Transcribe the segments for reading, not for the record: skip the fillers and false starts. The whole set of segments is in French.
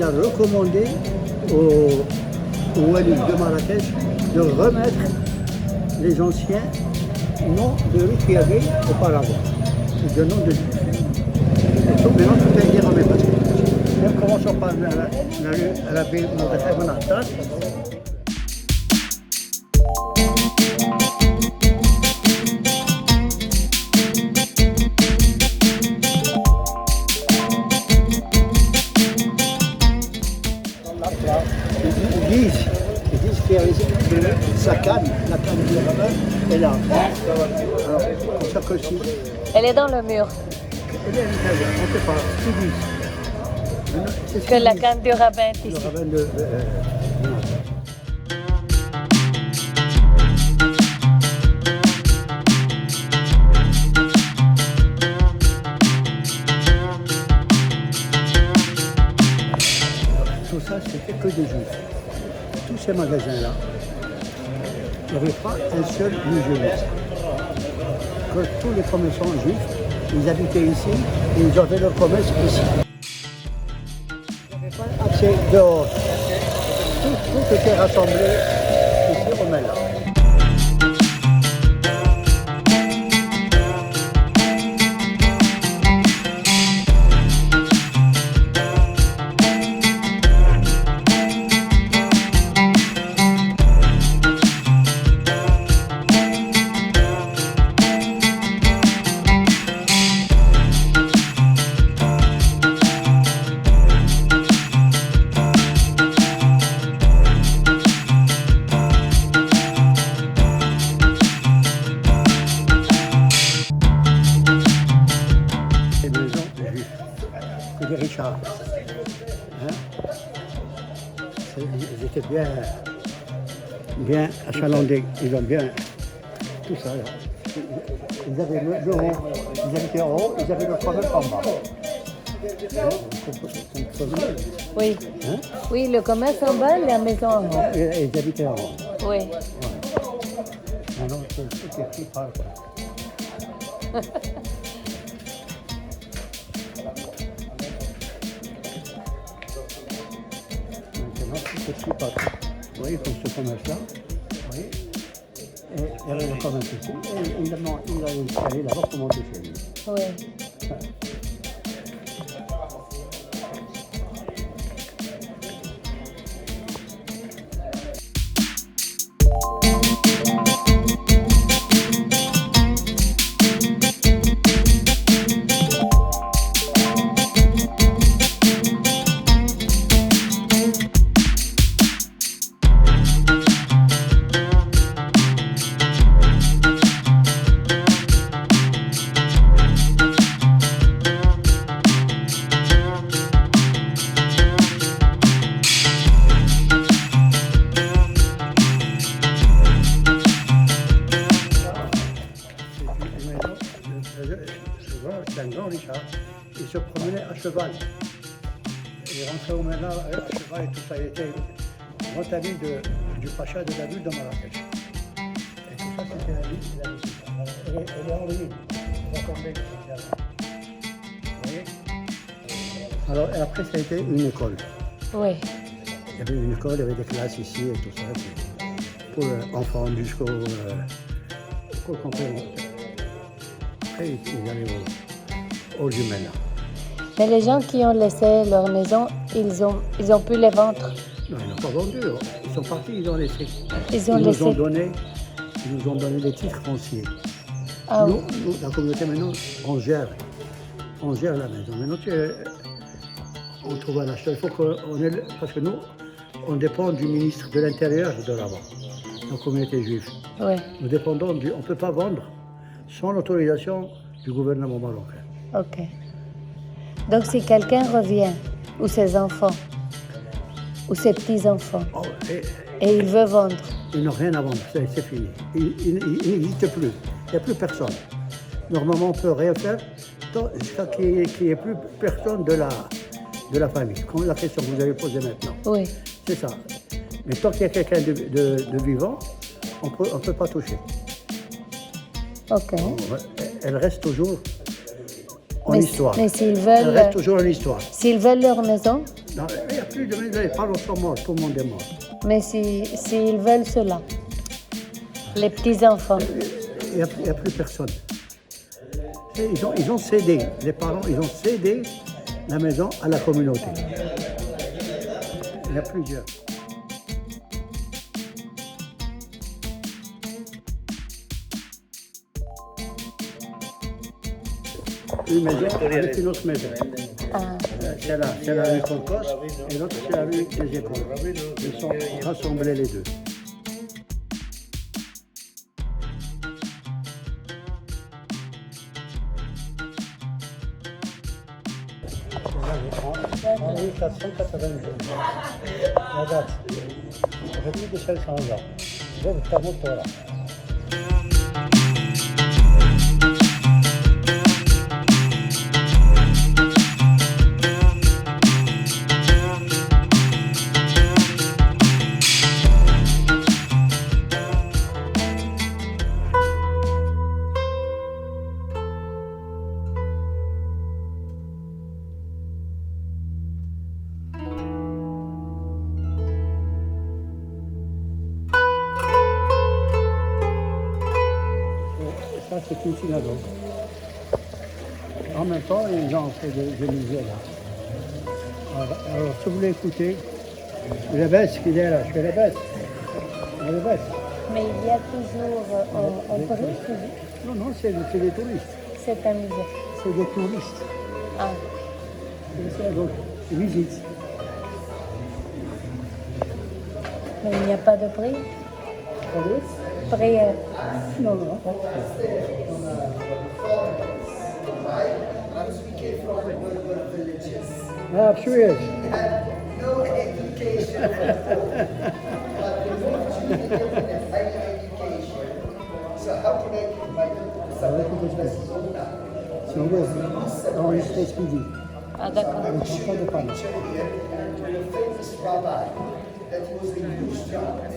il a recommandé au Walid de Marrakech de remettre les anciens noms de rue qu'il y avait auparavant, de noms de juifs. Et donc maintenant, tout a été remis parce que nous commençons par la rue Rabbi Mordechai Ben Attas. Ils disent qu'il y a sa canne, la canne du rabbin, est là. Alors, comme ça que si. Elle est dans le mur. Elle est à l'intérieur, on ne sait pas. Ils disent. Que la canne du rabbin est Le ici. rabbin de. Tout ça, c'était que des juifs. Tous ces magasins-là, il n'y avait pas un seul musulman. Que tous les commerçants juifs, ils habitaient ici et ils avaient leur commerce ici. Il n'y avait pas accès dehors. Tout était rassemblé ici au Mela. Que des Richards. Hein? Ils étaient bien achalandés. Ils ont bien tout ça. Là. Ils avaient le haut, ils habitaient en haut, ils avaient le commerce en bas. Oui. Hein? Oui, le commerce en bas, la maison en haut. Et ils habitaient en haut. Oui. Ouais. Maintenant, c'est pris par quoi. Maintenant, tout est pris par. Vous voyez, comme ce commerce-là. Vous voyez? Et il y avait le commerce ici. Et il a installé là-bas pour monter chez lui. Oui. C'est un grand Richard. Il se promenait à cheval. Il rentrait au Mela à cheval et tout ça. Il était grand ami du Pacha de la ville de Marrakech. Et tout ça, c'était la ville. Elle est en ruine. On va tomber. Vous voyez? Alors, et après, ça a été une école. Oui. Il y avait une école, il y avait des classes ici et tout ça. Pour enfants jusqu'au complémentaire. Après, ils allaient au Jumella. Mais les gens qui ont laissé leur maison, ils ont pu les vendre. Non, ils n'ont pas vendu. Ils sont partis, ils ont laissé. Ils nous ont donné des titres fonciers. Ah oui. Nous, la communauté, maintenant, on gère la maison. Maintenant, on trouve un acheteur. Il faut qu'on ait, parce que nous, on dépend du ministre de l'Intérieur de là-bas, la communauté juive. Oui. Nous dépendons on ne peut pas vendre sans l'autorisation du gouvernement marocain. Ok. Donc si quelqu'un revient, ou ses enfants, ou ses petits-enfants, et il veut vendre. Ils n'ont rien à vendre, c'est fini. Il n'existe plus. Il n'y a plus personne. Normalement, on ne peut rien faire jusqu'à qu'il n'y ait plus personne de la famille. Comme la question que vous avez posée maintenant. Oui. C'est ça. Mais tant qu'il y a quelqu'un de vivant, on ne peut pas toucher. Ok. Elle reste toujours en histoire. Mais s'ils Elle veulent, reste toujours en histoire. s'ils veulent leur maison, Non, il n'y a plus de maison, les parents sont morts, tout le monde est mort. Mais s'ils veulent cela, les petits-enfants. Il n'y a plus personne. Et ils ont cédé, les parents, ils ont cédé la maison à la communauté. Il y a plusieurs. Une maison avec une autre maison. Ah, C'est la rue Concos et l'autre c'est la rue des Écoles. Ils sont rassemblés les deux. En 1492, la date, ça fait plus de 500 ans. Je vais vous faire mon tour là. Ça, c'est une synagogue. En même temps, ils ont fait des musées là. Alors, si vous voulez écouter, le baisse qu'il est là, je fais le baisse. Le baisse. mais il y a toujours en Corée, Non, non, c'est des touristes. c'est un musée. C'est des touristes. Ah, C'est ça, donc, ils visitent. mais il n'y a pas de prix. Prière. Non, non. Ah, curious. No education. So how can I give my Si on veut enregistrer ce qu'il dit. Ah, d'accord. Avec tout ça de panne. to the famous rabbi that he was a huge job in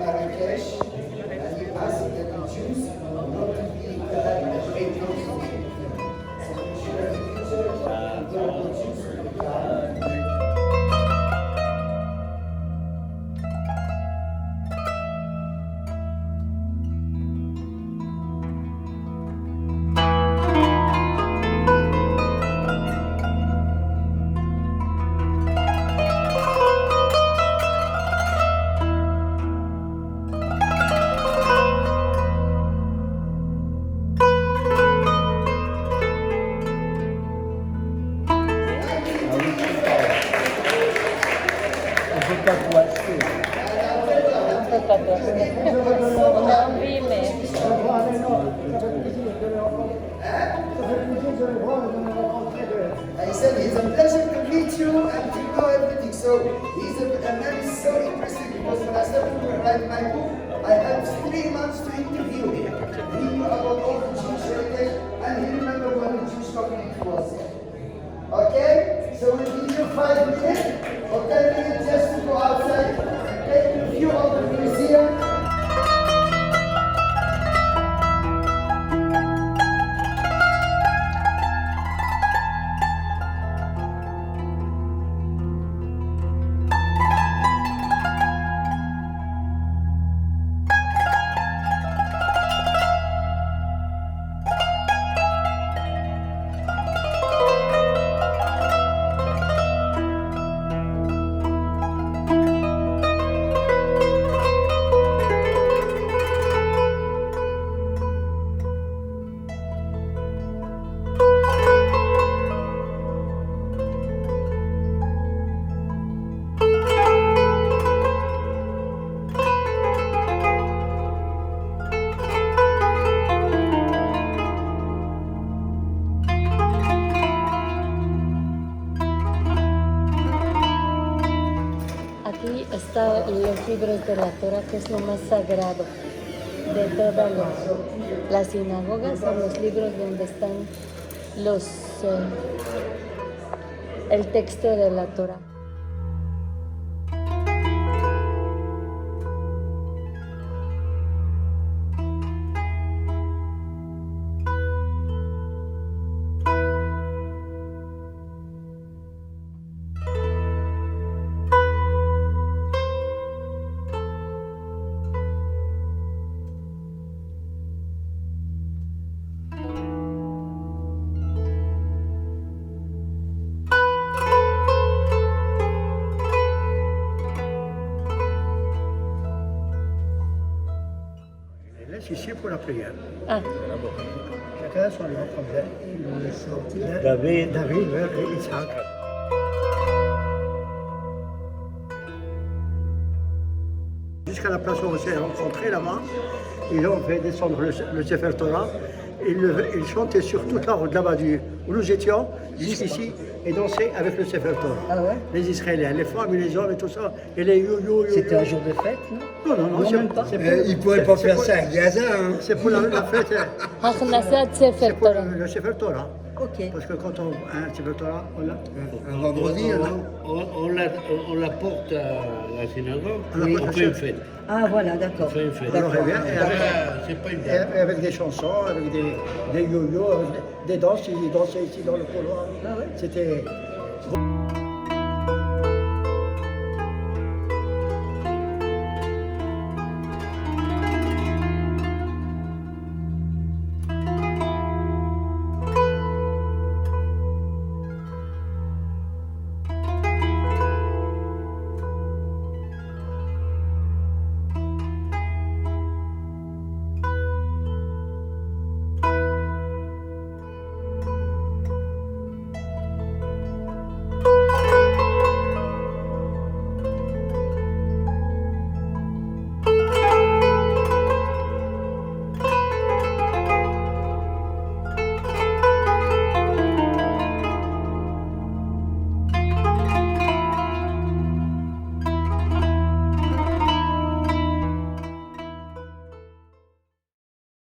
Marrakesh, and he asked that the Jews not to be made Muslim. So we should have a future where the Jews will become. On peut pas dormir. On a envie, mais I said it's a pleasure to meet you and to know everything. So he's a man is so interesting because when I started to write my book, I had 3 months to interview him. He knew about all the Jewish heritage and he remembered when the Jewish community was here. Okay? So we'll give you 5 minutes or 10 minutes just to go outside and take a view of the museum. aquí están los libros de la Torah, que es lo más sagrado de todas las sinagogas, son los libros donde están los el texto de la Torah. ici pour la prière. Ah, Chacun a son nom comme ça. David. David, et Isaac. Jusqu'à la place où on s'est rencontrés là-bas, ils ont fait descendre le Sefer Torah. Ils chantaient sur toute la route là-bas où nous étions, jusqu'ici, et dansaient avec le Sefer Torah. Ah ouais? Les Israéliens, les femmes et les hommes et tout ça, et les yo-yo. C'était un jour de fête, non? Non, même pas. c'est Ils ne pouvaient pas faire ça à Gaza. Hein. C'est pour la fête, Hachnasat Sefer c'est pour Torah. le Sefer Torah. Ok. Parce que quand on a un Sefer Torah, on l'a. Un vendredi, alors. On la porte à la synagogue, Oui. on fait une fête. Ah voilà, d'accord. On fait une fête. Alors, eh bien, et avec- C'est pas une Et date. avec des chansons, avec des yo-yo, avec des danses, ils dansaient ici dans le couloir. Ah ouais? C'était